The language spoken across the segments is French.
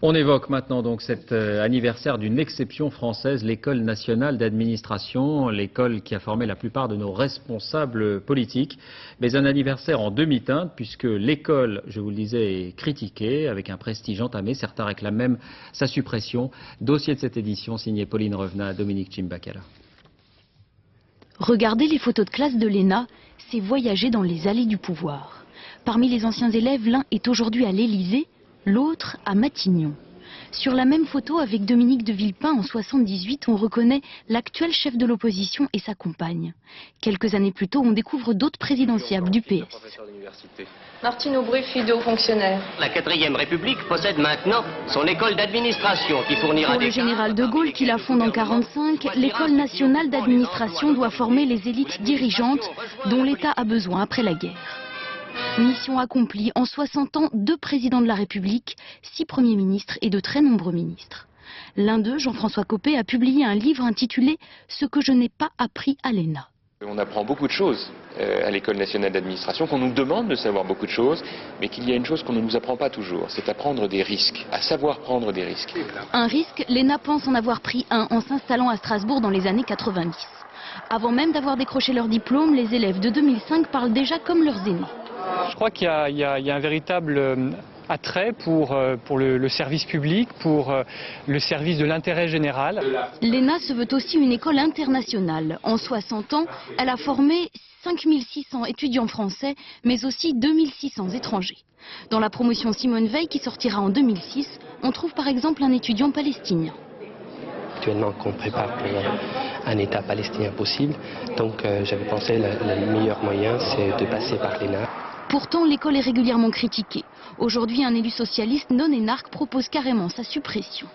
On évoque maintenant donc cet anniversaire d'une exception française, l'École nationale d'administration, l'école qui a formé la plupart de nos responsables politiques. Mais un anniversaire en demi-teinte puisque l'école, je vous le disais, est critiquée avec un prestige entamé. Certains réclament même sa suppression. Dossier de cette édition signé Pauline Revenat, Dominique Chimbakala. Regarder les photos de classe de l'ENA, c'est voyager dans les allées du pouvoir. Parmi les anciens élèves, l'un est aujourd'hui à l'Élysée, l'autre à Matignon. Sur la même photo avec Dominique de Villepin en 78, on reconnaît l'actuel chef de l'opposition et sa compagne. Quelques années plus tôt, on découvre d'autres présidentiables du PS. Martine Aubry, fille de haut fonctionnaire. La 4e République possède maintenant son école d'administration qui fournira Pour le général de Gaulle, qui la fonde en 1945, l'école nationale d'administration doit former les élites dirigeantes dont l'État a besoin après la guerre. Mission accomplie, en 60 ans, 2 présidents de la République, 6 premiers ministres et de très nombreux ministres. L'un d'eux, Jean-François Copé, a publié un livre intitulé « Ce que je n'ai pas appris à l'ENA ». On apprend beaucoup de choses à l'École nationale d'administration, qu'on nous demande de savoir beaucoup de choses, mais qu'il y a une chose qu'on ne nous apprend pas toujours, c'est à prendre des risques, à savoir prendre des risques. Un risque, l'ENA pense en avoir pris un en s'installant à Strasbourg dans les années 90. Avant même d'avoir décroché leur diplôme, les élèves de 2005 parlent déjà comme leurs aînés. Je crois qu'il y a un véritable attrait pour le service public, pour le service de l'intérêt général. L'ENA se veut aussi une école internationale. En 60 ans, elle a formé 5600 étudiants français, mais aussi 2600 étrangers. Dans la promotion Simone Veil, qui sortira en 2006, on trouve par exemple un étudiant palestinien. Actuellement qu'on prépare pour un État palestinien possible, donc j'avais pensé le meilleur moyen c'est de passer par l'ENA. Pourtant, l'école est régulièrement critiquée. Aujourd'hui, un élu socialiste non énarque propose carrément sa suppression.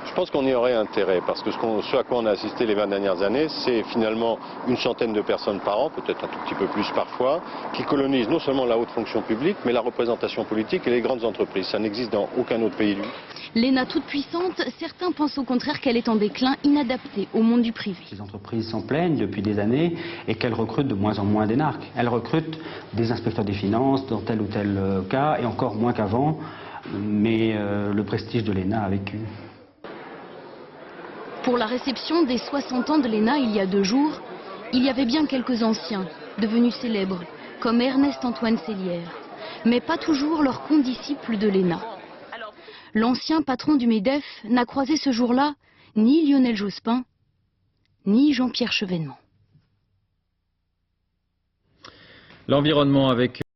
Je pense qu'on y aurait intérêt, parce que ce à quoi on a assisté les 20 dernières années, c'est finalement une centaine de personnes par an, peut-être un tout petit peu plus parfois, qui colonisent non seulement la haute fonction publique, mais la représentation politique et les grandes entreprises. Ça n'existe dans aucun autre pays. L'ENA toute puissante, certains pensent au contraire qu'elle est en déclin, inadaptée au monde du privé. Les entreprises s'en plaignent depuis des années et qu'elles recrutent de moins en moins d'énarques. Elles recrutent des inspecteurs des finances dans tel ou tel cas, et encore moins qu'avant, mais le prestige de l'ENA a vécu. Pour la réception des 60 ans de l'ENA il y a 2 jours, il y avait bien quelques anciens, devenus célèbres, comme Ernest-Antoine Célière, mais pas toujours leurs condisciples de l'ENA. L'ancien patron du MEDEF n'a croisé ce jour-là ni Lionel Jospin, ni Jean-Pierre Chevènement. L'environnement avec